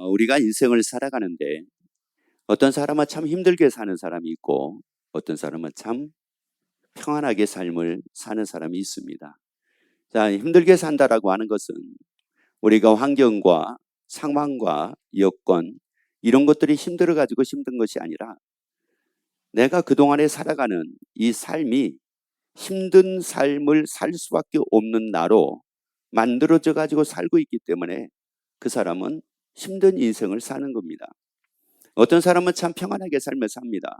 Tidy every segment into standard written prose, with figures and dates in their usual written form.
우리가 인생을 살아가는데 어떤 사람은 참 힘들게 사는 사람이 있고 어떤 사람은 참 평안하게 삶을 사는 사람이 있습니다. 자, 힘들게 산다라고 하는 것은 우리가 환경과 상황과 여건 이런 것들이 힘들어 가지고 힘든 것이 아니라 내가 그동안에 살아가는 이 삶이 힘든 삶을 살 수밖에 없는 나로 만들어져 가지고 살고 있기 때문에 그 사람은 힘든 인생을 사는 겁니다. 어떤 사람은 참 평안하게 삶을 삽니다.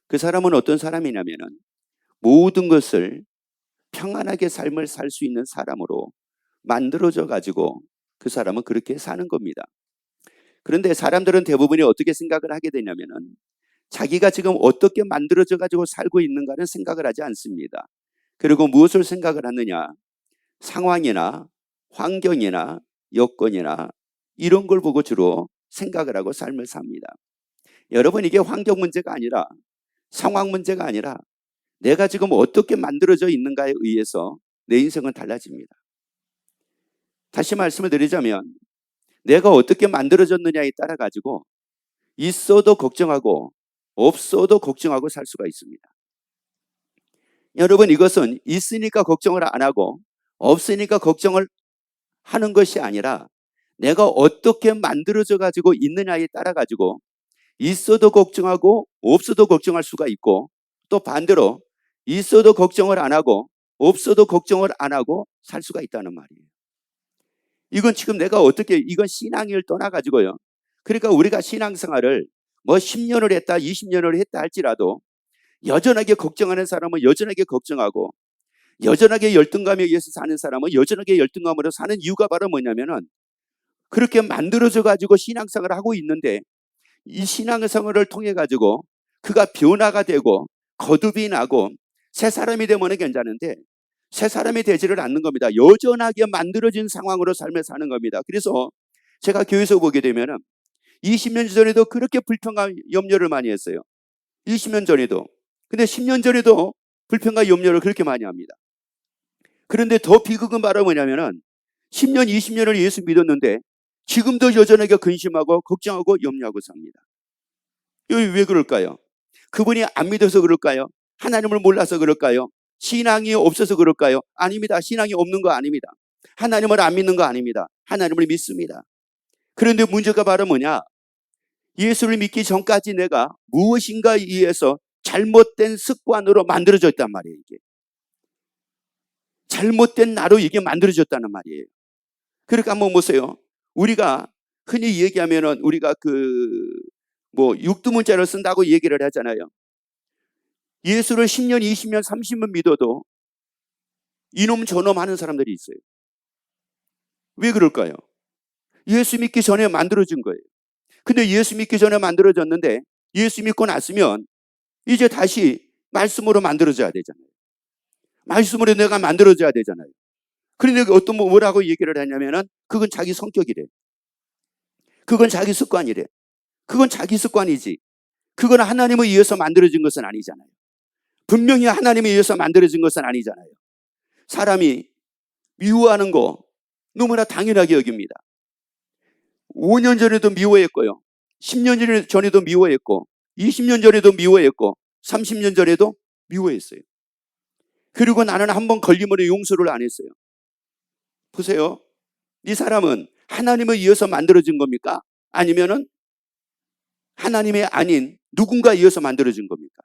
그 사람은 어떤 사람이냐면은 모든 것을 평안하게 삶을 살 수 있는 사람으로 만들어져 가지고 그 사람은 그렇게 사는 겁니다. 그런데 사람들은 대부분이 어떻게 생각을 하게 되냐면은 자기가 지금 어떻게 만들어져 가지고 살고 있는가는 생각을 하지 않습니다. 그리고 무엇을 생각을 하느냐? 상황이나 환경이나 여건이나 이런 걸 보고 주로 생각을 하고 삶을 삽니다. 여러분, 이게 환경 문제가 아니라 상황 문제가 아니라 내가 지금 어떻게 만들어져 있는가에 의해서 내 인생은 달라집니다. 다시 말씀을 드리자면 내가 어떻게 만들어졌느냐에 따라 가지고 있어도 걱정하고 없어도 걱정하고 살 수가 있습니다. 여러분, 이것은 있으니까 걱정을 안 하고 없으니까 걱정을 하는 것이 아니라 내가 어떻게 만들어져 가지고 있느냐에 따라 가지고 있어도 걱정하고 없어도 걱정할 수가 있고 또 반대로 있어도 걱정을 안 하고 없어도 걱정을 안 하고 살 수가 있다는 말이에요. 이건 지금 내가 어떻게 이건 신앙을 떠나 가지고요. 그러니까 우리가 신앙생활을 뭐 10년을 했다 20년을 했다 할지라도 여전하게 걱정하는 사람은 여전하게 걱정하고 여전하게 열등감에 의해서 사는 사람은 여전하게 열등감으로 사는 이유가 바로 뭐냐면은 그렇게 만들어져 가지고 신앙생활을 하고 있는데 이 신앙생활을 통해 가지고 그가 변화가 되고 거듭이 나고 새 사람이 되면 괜찮은데 새 사람이 되지를 않는 겁니다. 여전하게 만들어진 상황으로 삶을 사는 겁니다. 그래서 제가 교회에서 보게 되면은 20년 전에도 그렇게 불평과 염려를 많이 했어요. 20년 전에도. 근데 10년 전에도 불평과 염려를 그렇게 많이 합니다. 그런데 더 비극은 바로 뭐냐면은 10년, 20년을 예수 믿었는데 지금도 여전하게 근심하고 걱정하고 염려하고 삽니다. 이게 왜 그럴까요? 그분이 안 믿어서 그럴까요? 하나님을 몰라서 그럴까요? 신앙이 없어서 그럴까요? 아닙니다. 신앙이 없는 거 아닙니다. 하나님을 안 믿는 거 아닙니다. 하나님을 믿습니다. 그런데 문제가 바로 뭐냐? 예수를 믿기 전까지 내가 무엇인가에 의해서 잘못된 습관으로 만들어졌단 말이에요. 이게. 잘못된 나로 이게 만들어졌다는 말이에요. 그러니까 한번 보세요. 우리가 흔히 얘기하면은 우리가 육두문자를 쓴다고 얘기를 하잖아요. 예수를 10년, 20년, 30년 믿어도 이놈 저놈 하는 사람들이 있어요. 왜 그럴까요? 예수 믿기 전에 만들어진 거예요. 근데 예수 믿기 전에 만들어졌는데 예수 믿고 났으면 이제 다시 말씀으로 만들어져야 되잖아요. 말씀으로 내가 만들어져야 되잖아요. 그런데 어떤 뭐라고 얘기를 하냐면은 그건 자기 성격이래. 그건 자기 습관이래. 그건 자기 습관이지. 그건 하나님에 의해서 만들어진 것은 아니잖아요. 분명히 하나님에 의해서 만들어진 것은 아니잖아요. 사람이 미워하는 거 너무나 당연하게 여깁니다. 5년 전에도 미워했고요. 10년 전에도 미워했고 20년 전에도 미워했고 30년 전에도 미워했어요. 그리고 나는 한번 걸리면 용서를 안 했어요. 보세요. 이 사람은 하나님에 의해서 만들어진 겁니까? 아니면은 하나님의 아닌 누군가에 의해서 만들어진 겁니까?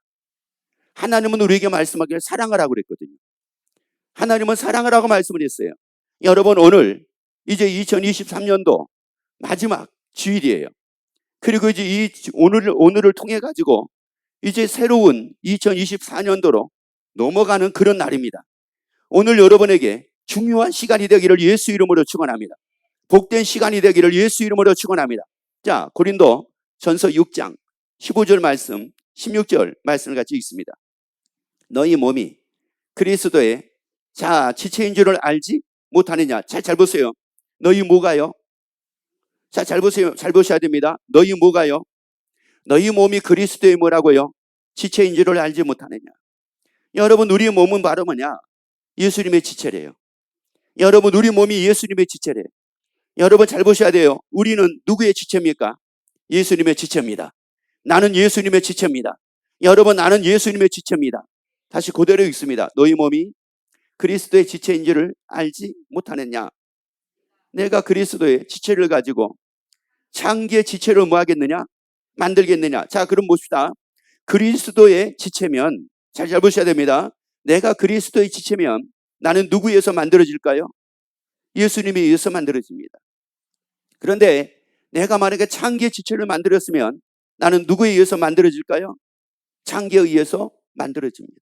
하나님은 우리에게 말씀하기를 사랑하라고 그랬거든요. 하나님은 사랑하라고 말씀을 했어요. 여러분, 오늘 이제 2023년도 마지막 주일이에요. 그리고 이제 오늘을 통해 가지고 이제 새로운 2024년도로 넘어가는 그런 날입니다. 오늘 여러분에게 중요한 시간이 되기를 예수 이름으로 축원합니다. 복된 시간이 되기를 예수 이름으로 축원합니다. 자, 고린도 전서 6장 15절 말씀, 16절 말씀을 같이 읽습니다. 너희 몸이 그리스도의 지체인 줄을 알지 못하느냐. 잘 보세요. 너희 뭐가요? 잘 보세요. 잘 보셔야 됩니다. 너희 뭐가요? 너희 몸이 그리스도의 뭐라고요? 지체인 줄을 알지 못하느냐. 여러분, 우리 몸은 바로 뭐냐? 예수님의 지체래요. 여러분, 우리 몸이 예수님의 지체래요. 여러분 잘 보셔야 돼요. 우리는 누구의 지체입니까? 예수님의 지체입니다. 나는 예수님의 지체입니다. 여러분, 나는 예수님의 지체입니다. 다시 그대로 읽습니다. 너희 몸이 그리스도의 지체인 줄을 알지 못하느냐? 내가 그리스도의 지체를 가지고 창기의 지체를 뭐 하겠느냐? 만들겠느냐? 자, 그럼 봅시다. 그리스도의 지체면, 잘 보셔야 됩니다. 내가 그리스도의 지체면 나는 누구에 의해서 만들어질까요? 예수님에 의해서 만들어집니다. 그런데 내가 만약에 창기의 지체를 만들었으면 나는 누구에 의해서 만들어질까요? 창기에 의해서 만들어집니다.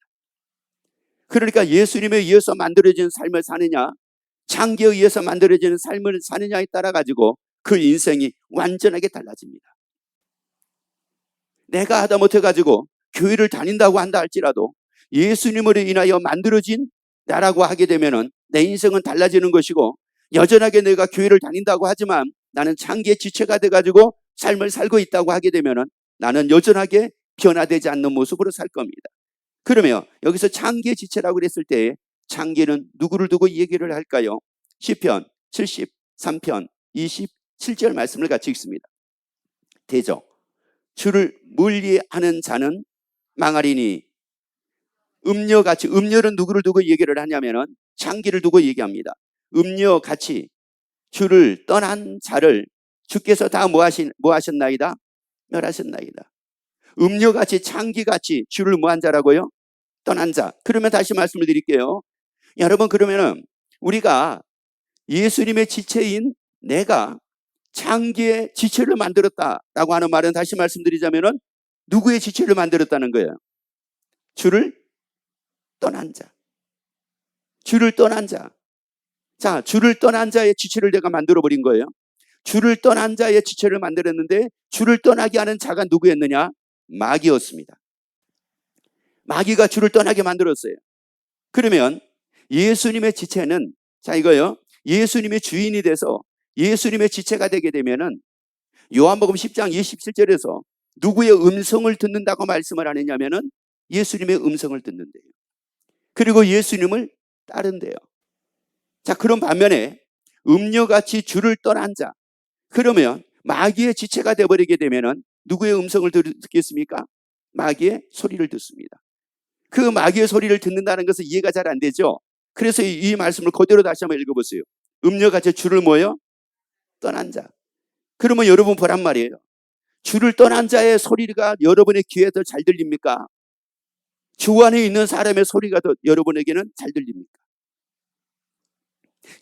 그러니까 예수님에 의해서 만들어진 삶을 사느냐, 창기에 의해서 만들어지는 삶을 사느냐에 따라 가지고 그 인생이 완전하게 달라집니다. 내가 하다못해 가지고 교회를 다닌다고 한다 할지라도 예수님으로 인하여 만들어진 나라고 하게 되면은 내 인생은 달라지는 것이고, 여전하게 내가 교회를 다닌다고 하지만 나는 창기의 지체가 돼가지고 삶을 살고 있다고 하게 되면은 나는 여전하게 변화되지 않는 모습으로 살 겁니다. 그러면 여기서 창기의 지체라고 그랬을 때 창기는 누구를 두고 얘기를 할까요? 시편 73편 27절 말씀을 같이 읽습니다. 대저 주를 멀리하는 자는 망하리니. 음녀같이, 음녀는 누구를 두고 얘기를 하냐면은 창기를 두고 얘기합니다. 음녀같이 주를 떠난 자를 주께서 다 뭐 하셨나이다? 멸하셨나이다. 음녀같이, 창기같이 주를 뭐 한 자라고요? 떠난 자. 그러면 다시 말씀을 드릴게요. 여러분, 그러면은 우리가 예수님의 지체인 내가 창기의 지체를 만들었다라고 하는 말은, 다시 말씀드리자면은 누구의 지체를 만들었다는 거예요? 주를 떠난 자. 주를 떠난 자. 자, 주를 떠난 자의 지체를 내가 만들어버린 거예요. 주를 떠난 자의 지체를 만들었는데 주를 떠나게 하는 자가 누구였느냐? 마귀였습니다. 마귀가 주를 떠나게 만들었어요. 그러면 예수님의 지체는, 자 이거요, 예수님의 주인이 돼서 예수님의 지체가 되게 되면은 요한복음 10장 27절에서 누구의 음성을 듣는다고 말씀을 하느냐면은 예수님의 음성을 듣는데요. 그리고 예수님을 따른대요. 자, 그런 반면에 음녀같이 주를 떠난 자, 그러면 마귀의 지체가 되어버리게 되면은 누구의 음성을 듣겠습니까? 마귀의 소리를 듣습니다. 그 마귀의 소리를 듣는다는 것은 이해가 잘 안 되죠. 그래서 이 말씀을 그대로 다시 한번 읽어보세요. 음녀같이 주를 뭐요? 떠난 자. 그러면 여러분 보란 말이에요. 주를 떠난 자의 소리가 여러분의 귀에 더 잘 들립니까? 주 안에 있는 사람의 소리가 더 여러분에게는 잘 들립니까?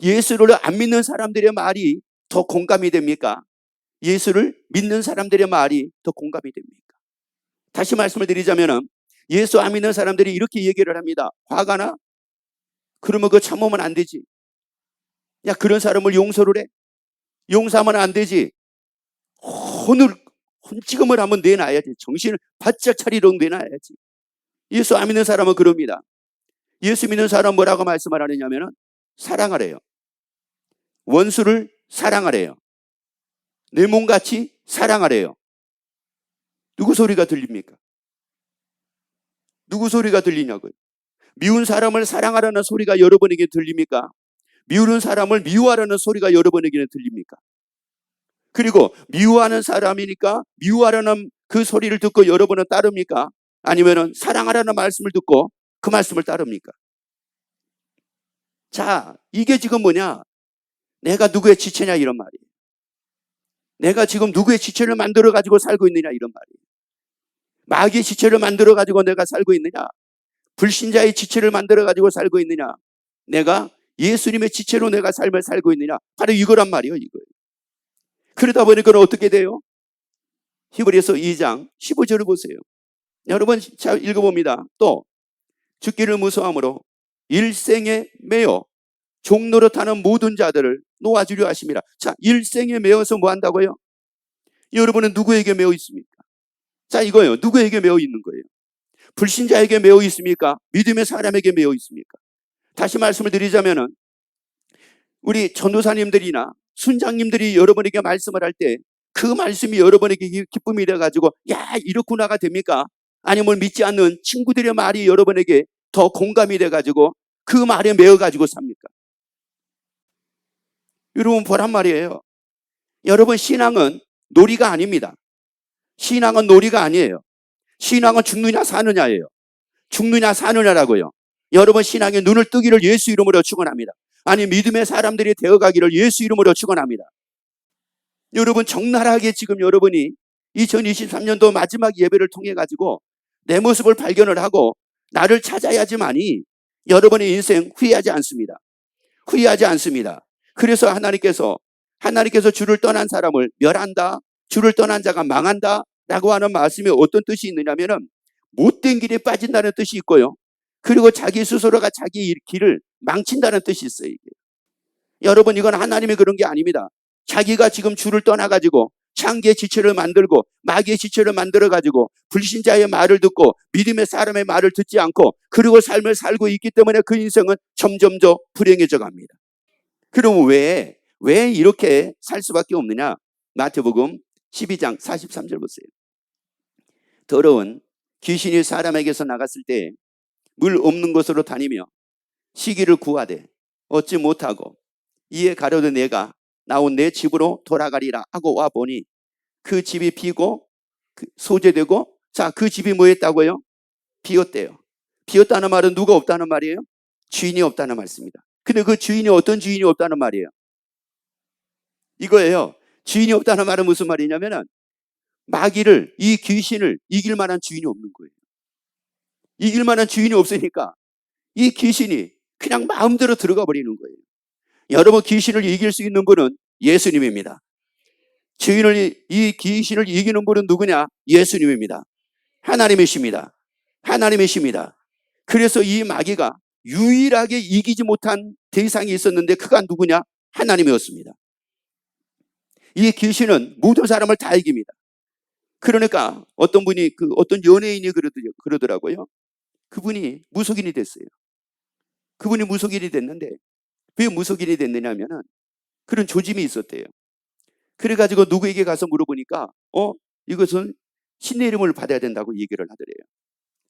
예수를 안 믿는 사람들의 말이 더 공감이 됩니까? 예수를 믿는 사람들의 말이 더 공감이 됩니까? 다시 말씀을 드리자면 예수 안 믿는 사람들이 이렇게 얘기를 합니다. 화가 나? 그러면 그거 참으면 안 되지. 야, 그런 사람을 용서를 해? 용서하면 안 되지. 혼찌금을 한번 내놔야지. 정신을 바짝 차리도록 내놔야지. 예수 안 믿는 사람은 그럽니다. 예수 믿는 사람은 뭐라고 말씀을 하느냐면 사랑하래요. 원수를 사랑하래요. 내 몸같이 사랑하래요. 누구 소리가 들립니까? 누구 소리가 들리냐고요? 미운 사람을 사랑하라는 소리가 여러분에게 들립니까? 미우는 사람을 미워하라는 소리가 여러분에게는 들립니까? 그리고 미워하는 사람이니까 미워하라는 그 소리를 듣고 여러분은 따릅니까? 아니면은 사랑하라는 말씀을 듣고 그 말씀을 따릅니까? 자, 이게 지금 뭐냐? 내가 누구의 지체냐 이런 말이에요. 내가 지금 누구의 지체를 만들어 가지고 살고 있느냐 이런 말이에요. 마귀의 지체를 만들어 가지고 내가 살고 있느냐? 불신자의 지체를 만들어 가지고 살고 있느냐? 내가 예수님의 지체로 내가 삶을 살고 있느냐? 바로 이거란 말이에요, 이거예요. 그러다 보니까 어떻게 돼요? 히브리서 2장 15절을 보세요. 여러분 잘 읽어봅니다. 또 죽기를 무서워함으로 일생에 매여 종노릇하는 모든 자들을 놓아주려 하심이라. 자, 일생에 매여서 뭐 한다고요? 여러분은 누구에게 매여 있습니까? 자, 이거예요. 누구에게 매여 있는 거예요? 불신자에게 매여 있습니까? 믿음의 사람에게 매여 있습니까? 다시 말씀을 드리자면은 우리 전도사님들이나 순장님들이 여러분에게 말씀을 할 때 그 말씀이 여러분에게 기쁨이 돼가지고 야, 이렇구나가 됩니까? 아니면 믿지 않는 친구들의 말이 여러분에게 더 공감이 돼가지고 그 말에 매여가지고 삽니까? 여러분 보란 말이에요. 여러분 신앙은 놀이가 아닙니다. 신앙은 놀이가 아니에요. 신앙은 죽느냐 사느냐예요. 죽느냐 사느냐라고요. 여러분 신앙의 눈을 뜨기를 예수 이름으로 축원합니다. 아니 믿음의 사람들이 되어가기를 예수 이름으로 축원합니다. 여러분 적나라하게 지금 여러분이 2023년도 마지막 예배를 통해 가지고 내 모습을 발견을 하고 나를 찾아야지만이 여러분의 인생 후회하지 않습니다. 후회하지 않습니다. 그래서 하나님께서 주를 떠난 사람을 멸한다, 주를 떠난 자가 망한다 라고 하는 말씀이 어떤 뜻이 있느냐면은 못된 길에 빠진다는 뜻이 있고요. 그리고 자기 스스로가 자기 길을 망친다는 뜻이 있어요. 이게. 여러분 이건 하나님이 그런 게 아닙니다. 자기가 지금 주를 떠나가지고 창기의 지체를 만들고 마귀의 지체를 만들어가지고 불신자의 말을 듣고 믿음의 사람의 말을 듣지 않고 그리고 삶을 살고 있기 때문에 그 인생은 점점 더 불행해져 갑니다. 그럼 왜 이렇게 살 수밖에 없느냐? 마태복음 12장 43절 보세요. 더러운 귀신이 사람에게서 나갔을 때 물 없는 곳으로 다니며 시기를 구하되 얻지 못하고 이에 가로되 내가 나온 내 집으로 돌아가리라 하고 와 보니 그 집이 비고 소재되고 자, 그 집이 뭐 했다고요? 비었대요. 비었다는 말은 누가 없다는 말이에요? 주인이 없다는 말씀입니다. 근데 그 주인이 어떤 주인이 없다는 말이에요? 이거예요. 주인이 없다는 말은 무슨 말이냐면은 마귀를, 이 귀신을 이길 만한 주인이 없는 거예요. 이길 만한 주인이 없으니까 이 귀신이 그냥 마음대로 들어가 버리는 거예요. 여러분 귀신을 이길 수 있는 분은 예수님입니다. 이 귀신을 이기는 분은 누구냐? 예수님입니다. 하나님이십니다. 하나님이십니다. 그래서 이 마귀가 유일하게 이기지 못한 대상이 있었는데 그가 누구냐? 하나님이었습니다. 이 귀신은 모든 사람을 다 이깁니다. 그러니까 어떤 분이 어떤 연예인이 그러더라고요. 그분이 무속인이 됐어요. 그분이 무속인이 됐는데 왜 무속인이 됐느냐면은 그런 조짐이 있었대요. 그래가지고 누구에게 가서 물어보니까 이것은 신의 이름을 받아야 된다고 얘기를 하더래요.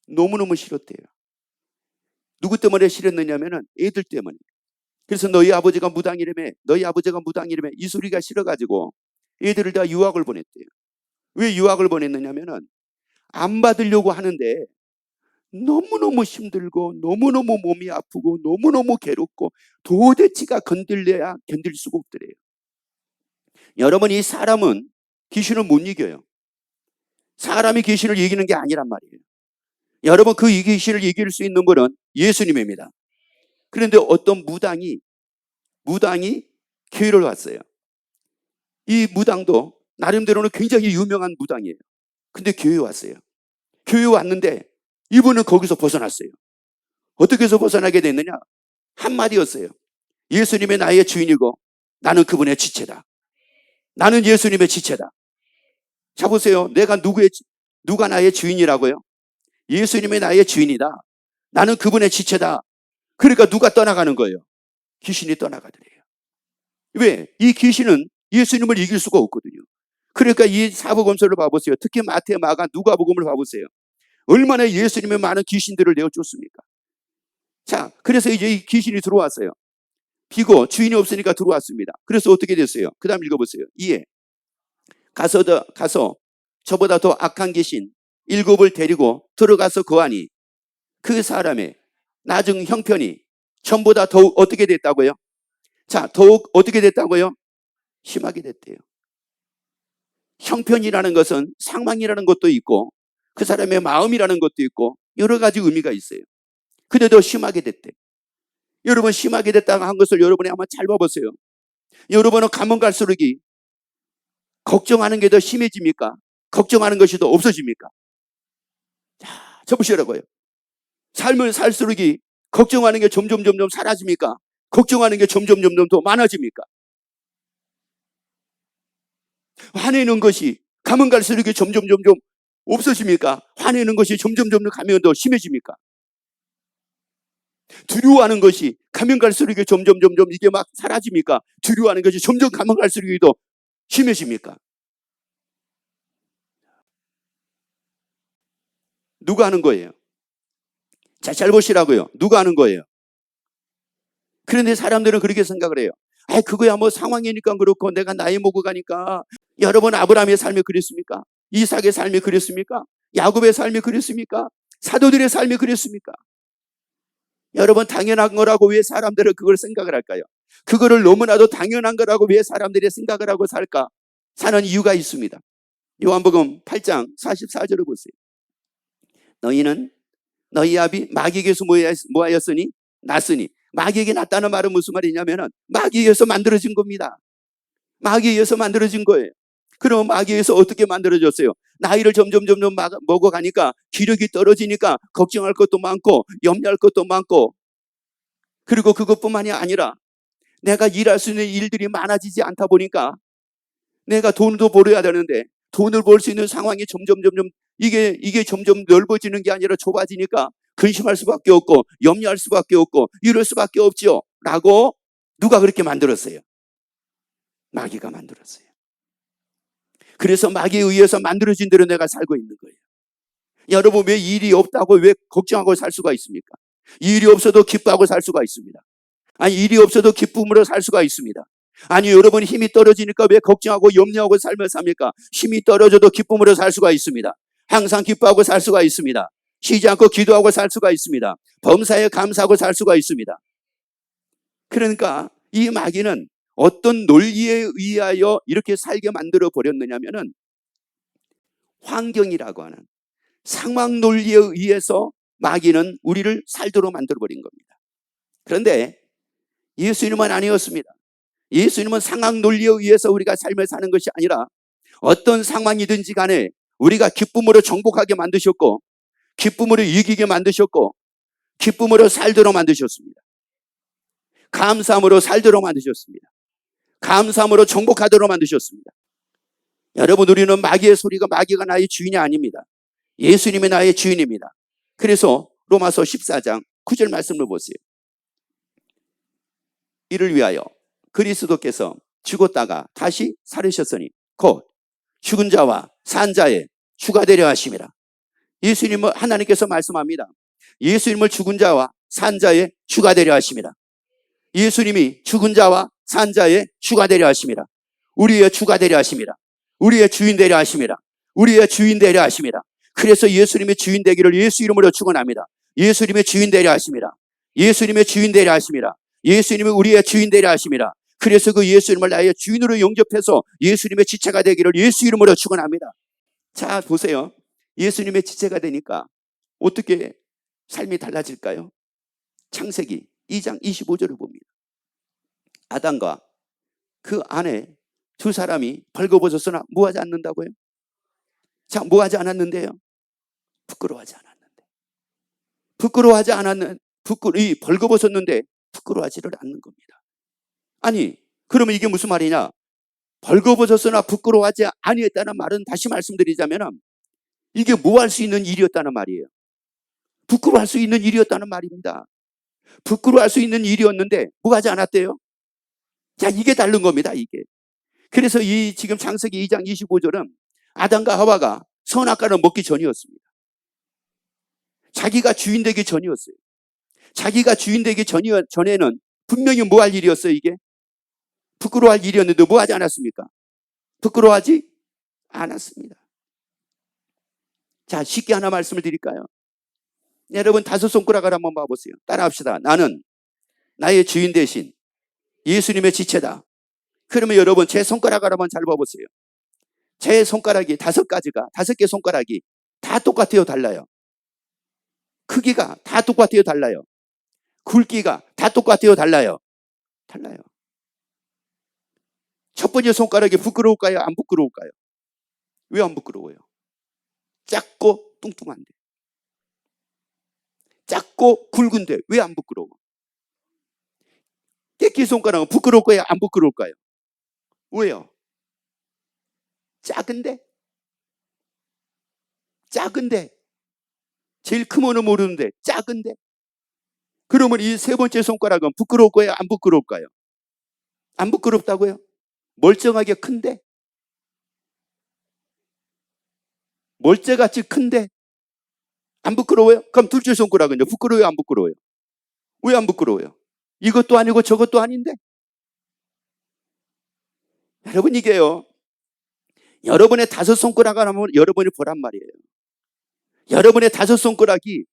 너무너무 싫었대요. 누구 때문에 싫었느냐면은 애들 때문에. 그래서 너희 아버지가 무당이라며 이 소리가 싫어가지고 애들을 다 유학을 보냈대요. 왜 유학을 보냈느냐면은 안 받으려고 하는데 너무너무 힘들고 너무너무 몸이 아프고 너무너무 괴롭고 도대체가 건들려야 견딜 수가 없더래요. 여러분 이 사람은 귀신을 못 이겨요. 사람이 귀신을 이기는 게 아니란 말이에요. 여러분 그 귀신을 이길 수 있는 분은 예수님입니다. 그런데 어떤 무당이 교회를 왔어요. 이 무당도 나름대로는 굉장히 유명한 무당이에요. 근데 교회에 왔어요. 교회에 왔는데 이분은 거기서 벗어났어요. 어떻게 해서 벗어나게 됐느냐? 한마디였어요. 예수님의 나의 주인이고 나는 그분의 지체다. 나는 예수님의 지체다. 자 보세요. 누가 나의 주인이라고요? 예수님의 나의 주인이다. 나는 그분의 지체다. 그러니까 누가 떠나가는 거예요? 귀신이 떠나가더래요. 왜? 이 귀신은 예수님을 이길 수가 없거든요. 그러니까 이 사복음서를 봐보세요. 특히 마태, 마가, 누가복음을 봐보세요. 얼마나 예수님의 많은 귀신들을 내어쫓습니까? 자, 그래서 이제 이 귀신이 들어왔어요. 비고 주인이 없으니까 들어왔습니다. 그래서 어떻게 됐어요? 그 다음 읽어보세요. 이에 가서 저보다 더 악한 귀신 7을 데리고 들어가서 거하니 그 사람의 나중 형편이 전보다 더욱 어떻게 됐다고요? 자, 더욱 어떻게 됐다고요? 심하게 됐대요. 형편이라는 것은 상황이라는 것도 있고 그 사람의 마음이라는 것도 있고 여러 가지 의미가 있어요. 근데 더 심하게 됐대. 여러분 심하게 됐다고 한 것을 여러분이 한번 잘 봐보세요. 여러분은 가면 갈수록 걱정하는 게 더 심해집니까? 걱정하는 것이 더 없어집니까? 자, 쳐보시라고요. 삶을 살수록 걱정하는 게 점점 사라집니까? 걱정하는 게 점점 더 많아집니까? 화내는 것이 가면 갈수록 점점 없어집니까? 화내는 것이 점점 가면 더 심해집니까? 두려워하는 것이 가면 갈수록 점점 이게 막 사라집니까? 두려워하는 것이 점점 가면 갈수록 더 심해집니까? 누가 하는 거예요? 자, 잘 보시라고요. 누가 하는 거예요? 그런데 사람들은 그렇게 생각을 해요. 아, 그거야 뭐 상황이니까 그렇고 내가 나이 먹어가니까. 여러분, 아브라함의 삶이 그랬습니까? 이삭의 삶이 그랬습니까? 야곱의 삶이 그랬습니까? 사도들의 삶이 그랬습니까? 여러분, 당연한 거라고 왜 사람들은 그걸 생각을 할까요? 그거를 너무나도 당연한 거라고 왜 사람들이 생각을 하고 살까? 사는 이유가 있습니다. 요한복음 8장 44절을 보세요. 너희는 너희 아비 마귀에게서 뭐하였으니? 났으니. 마귀에게 났다는 말은 무슨 말이냐면은 마귀에 의해서 만들어진 겁니다. 마귀에 의해서 만들어진 거예요. 그럼 마귀에 의해서 어떻게 만들어졌어요? 나이를 점점 먹어가니까 기력이 떨어지니까 걱정할 것도 많고 염려할 것도 많고, 그리고 그것뿐만이 아니라 내가 일할 수 있는 일들이 많아지지 않다 보니까 내가 돈도 벌어야 되는데 돈을 벌 수 있는 상황이 점점 이게 점점 넓어지는 게 아니라 좁아지니까 근심할 수밖에 없고 염려할 수밖에 없고 이럴 수밖에 없죠 라고 누가 그렇게 만들었어요? 마귀가 만들었어요. 그래서 마귀에 의해서 만들어진 대로 내가 살고 있는 거예요. 여러분, 왜 일이 없다고 왜 걱정하고 살 수가 있습니까? 일이 없어도 기뻐하고 살 수가 있습니다. 아니, 일이 없어도 기쁨으로 살 수가 있습니다. 아니, 여러분 힘이 떨어지니까 왜 걱정하고 염려하고 삶을 삽니까? 힘이 떨어져도 기쁨으로 살 수가 있습니다. 항상 기뻐하고 살 수가 있습니다. 쉬지 않고 기도하고 살 수가 있습니다. 범사에 감사하고 살 수가 있습니다. 그러니까 이 마귀는 어떤 논리에 의하여 이렇게 살게 만들어 버렸느냐면은 환경이라고 하는 상황 논리에 의해서 마귀는 우리를 살도록 만들어 버린 겁니다. 그런데 예수님은 아니었습니다. 예수님은 상황 논리에 의해서 우리가 삶을 사는 것이 아니라 어떤 상황이든지 간에 우리가 기쁨으로 정복하게 만드셨고 기쁨으로 이기게 만드셨고 기쁨으로 살도록 만드셨습니다. 감사함으로 살도록 만드셨습니다. 감사함으로 정복하도록 만드셨습니다. 여러분, 우리는 마귀가 나의 주인이 아닙니다. 예수님이 나의 주인입니다. 그래서 로마서 14장 9절 말씀을 보세요. 이를 위하여 그리스도께서 죽었다가 다시 살으셨으니 곧 죽은 자와 산 자의 주가 되려 하심이라. 예수님은, 하나님께서 말씀합니다. 예수님을 죽은 자와 산 자의 주가 되려 하심이라. 예수님이 죽은 자와 산 자의 주가 되려 하심이라. 우리의 주가 되려 하심이라. 우리의 주인 되려 하심이라. 우리의 주인 되려 하심이라. 그래서 예수님의 주인 되기를 예수 이름으로 축원합니다. 예수님의 주인 되려 하심이라. 예수님의 주인 되려 하심이라. 예수님이 우리의 주인 되려 하심이라. 그래서 그 예수 이름을 나의 주인으로 영접해서 예수님의 지체가 되기를 예수 이름으로 축원합니다. 자, 보세요. 예수님의 지체가 되니까 어떻게 삶이 달라질까요? 창세기 2장 25절을 봅니다. 아담과 그 아내 두 사람이 벌거벗었으나 뭐하지 않는다고요? 자, 뭐하지 않았는데요? 부끄러워하지 않았는데 벌거벗었는데 부끄러워하지를 않는 겁니다. 아니, 그러면 이게 무슨 말이냐? 벌거벗었으나 부끄러워하지 아니했다는 말은, 다시 말씀드리자면 이게 뭐 할 수 있는 일이었다는 말이에요. 부끄러워할 수 있는 일이었다는 말입니다. 부끄러워할 수 있는 일이었는데 뭐 하지 않았대요? 자, 이게 다른 겁니다, 이게. 그래서 이 지금 창세기 2장 25절은 아담과 하와가 선악과를 먹기 전이었습니다. 자기가 주인 되기 전이었어요. 자기가 주인 되기 전에는 분명히 뭐 할 일이었어요, 이게? 부끄러워할 일이었는데 뭐 하지 않았습니까? 부끄러워하지 않았습니다. 자, 쉽게 하나 말씀을 드릴까요? 여러분, 5손가락을 한번 봐보세요. 따라합시다. 나는 나의 주인 대신 예수님의 지체다. 그러면 여러분, 제 손가락을 한번 잘 봐보세요. 제 손가락이 5개 손가락이 다 똑같아요, 달라요? 크기가 다 똑같아요, 달라요? 굵기가 다 똑같아요, 달라요? 달라요. 첫 번째 손가락이 부끄러울까요, 안 부끄러울까요? 왜 안 부끄러워요? 작고 뚱뚱한데, 작고 굵은데 왜 안 부끄러워? 깨끼 손가락은 부끄러울까요, 안 부끄러울까요? 왜요? 작은데 제일 크면은 모르는데 작은데. 그러면 이 세 번째 손가락은 부끄러울까요, 안 부끄러울까요? 안 부끄럽다고요? 멀쩡하게 큰데, 멀째같이 큰데 안 부끄러워요? 그럼 둘째 손가락은요, 부끄러워요, 안 부끄러워요? 왜 안 부끄러워요? 이것도 아니고 저것도 아닌데. 여러분 이게요. 여러분의 5손가락을 하면 여러분이 보란 말이에요. 여러분의 5손가락이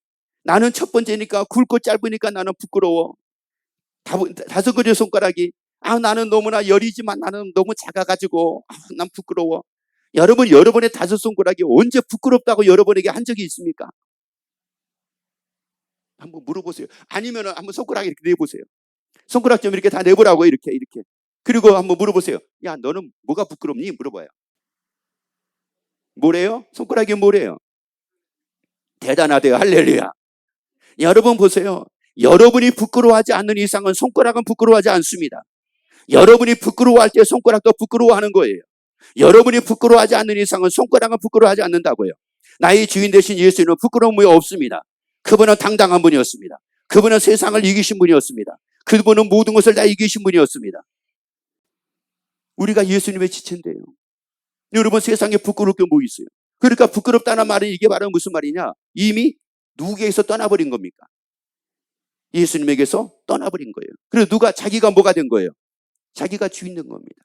나는 첫 번째니까 굵고 짧으니까 나는 부끄러워. 5개의 손가락이 나는 너무나 여리지만 나는 너무 작아가지고 난 부끄러워. 여러분 여러분의 5손가락이 언제 부끄럽다고 여러분에게 한 적이 있습니까? 한번 물어보세요. 아니면 한번 손가락 이렇게 내보세요. 손가락 좀 이렇게 다 내보라고 이렇게. 그리고 한번 물어보세요. 야 너는 뭐가 부끄럽니? 물어봐요. 뭐래요? 손가락이 뭐래요? 대단하대요. 할렐루야. 여러분 보세요. 여러분이 부끄러워하지 않는 이상은 손가락은 부끄러워하지 않습니다. 여러분이 부끄러워할 때 손가락도 부끄러워하는 거예요. 여러분이 부끄러워하지 않는 이상은 손가락은 부끄러워하지 않는다고요. 나의 주인 되신 예수님은 부끄러움이 없습니다. 그분은 당당한 분이었습니다. 그분은 세상을 이기신 분이었습니다. 그분은 모든 것을 다 이기신 분이었습니다. 우리가 예수님의 지체인데요. 여러분 세상에 부끄러울 게 뭐 있어요? 그러니까 부끄럽다는 말은 이게 바로 무슨 말이냐? 이미 누구에게서 떠나버린 겁니까? 예수님에게서 떠나버린 거예요. 그리고 누가 자기가 뭐가 된 거예요? 자기가 주인 된 겁니다.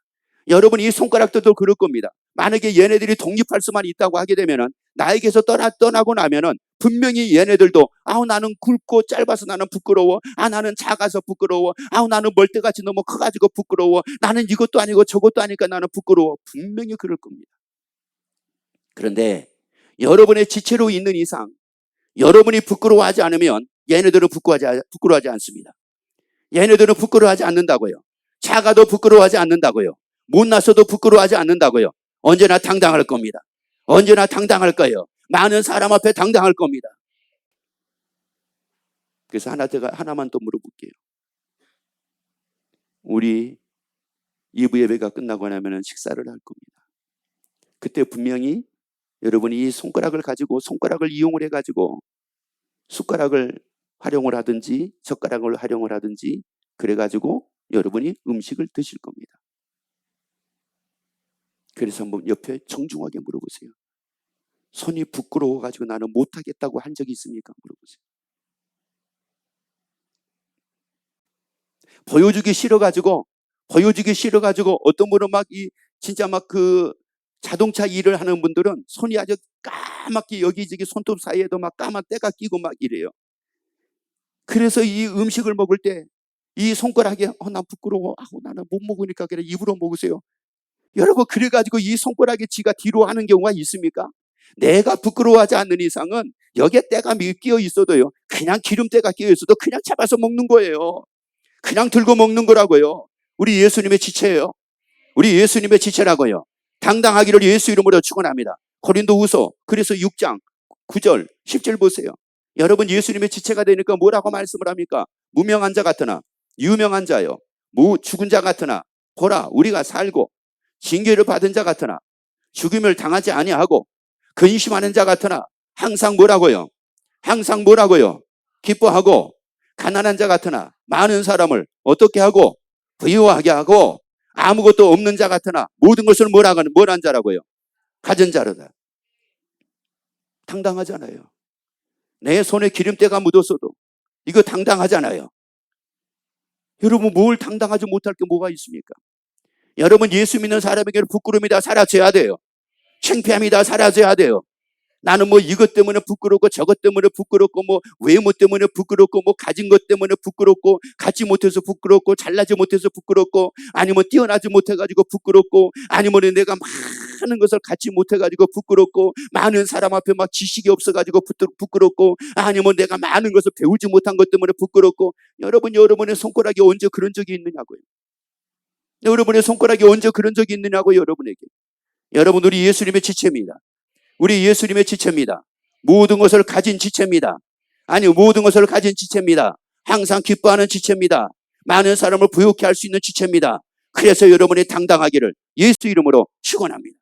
여러분 이 손가락들도 그럴 겁니다. 만약에 얘네들이 독립할 수만 있다고 하게 되면은 나에게서 떠나고 나면은 분명히 얘네들도 나는 굵고 짧아서 나는 부끄러워. 나는 작아서 부끄러워. 나는 멀때같이 너무 커가지고 부끄러워. 나는 이것도 아니고 저것도 아니까 나는 부끄러워. 분명히 그럴 겁니다. 그런데 여러분의 지체로 있는 이상 여러분이 부끄러워하지 않으면 얘네들은 부끄러워하지 않습니다. 얘네들은 부끄러워하지 않는다고요. 작아도 부끄러워하지 않는다고요. 못났어도 부끄러워하지 않는다고요. 언제나 당당할 겁니다. 언제나 당당할 거예요. 많은 사람 앞에 당당할 겁니다. 그래서 하나만 또 물어볼게요. 우리 2부 예배가 끝나고 나면 식사를 할 겁니다. 그때 분명히 여러분이 이 손가락을 이용을 해가지고 숟가락을 활용을 하든지 젓가락을 활용을 하든지 그래가지고 여러분이 음식을 드실 겁니다. 그래서 한번 옆에 정중하게 물어보세요. 손이 부끄러워가지고 나는 못하겠다고 한 적이 있습니까? 물어보세요. 보여주기 싫어가지고 어떤 분은 진짜 그 자동차 일을 하는 분들은 손이 아주 까맣게 여기저기 손톱 사이에도 까만 때가 끼고 이래요. 그래서 이 음식을 먹을 때 이 손가락에 난 부끄러워. 나는 못 먹으니까 그래 입으로 먹으세요. 여러분 그래가지고 이 손가락에 지가 뒤로 하는 경우가 있습니까? 내가 부끄러워하지 않는 이상은 여기에 때가 끼어 있어도요. 그냥 기름때가 끼어 있어도 그냥 잡아서 먹는 거예요. 그냥 들고 먹는 거라고요. 우리 예수님의 지체예요. 우리 예수님의 지체라고요. 당당하기를 예수 이름으로 축원합니다. 고린도후서 그래서 6장 9절 10절 보세요. 여러분 예수님의 지체가 되니까 뭐라고 말씀을 합니까? 무명한 자 같으나 유명한 자요. 죽은 자 같으나 보라 우리가 살고 징계를 받은 자 같으나 죽임을 당하지 아니하고 근심하는 자 같으나 항상 뭐라고요? 기뻐하고 가난한 자 같으나 많은 사람을 어떻게 하고 부유하게 하고 아무것도 없는 자 같으나 모든 것을 뭐란 자라고요? 가진 자로다. 당당하잖아요. 내 손에 기름때가 묻었어도 이거 당당하잖아요. 여러분 뭘 당당하지 못할 게 뭐가 있습니까? 여러분 예수 믿는 사람에게는 부끄러움이 다 사라져야 돼요. 창피함이 다 사라져야 돼요. 나는 이것 때문에 부끄럽고 저것 때문에 부끄럽고 외모 때문에 부끄럽고 가진 것 때문에 부끄럽고 갖지 못해서 부끄럽고 잘나지 못해서 부끄럽고 아니면 뛰어나지 못해가지고 부끄럽고 아니면 내가 많은 것을 갖지 못해가지고 부끄럽고 많은 사람 앞에 지식이 없어가지고 부끄럽고 아니면 내가 많은 것을 배우지 못한 것 때문에 부끄럽고 여러분의 손가락이 언제 그런 적이 있느냐고요. 여러분의 손가락이 언제 그런 적이 있느냐고 여러분에게. 여러분 우리 예수님의 지체입니다. 우리 예수님의 지체입니다. 모든 것을 가진 지체입니다. 모든 것을 가진 지체입니다. 항상 기뻐하는 지체입니다. 많은 사람을 부욕케 할 수 있는 지체입니다. 그래서 여러분이 당당하기를 예수 이름으로 축원합니다.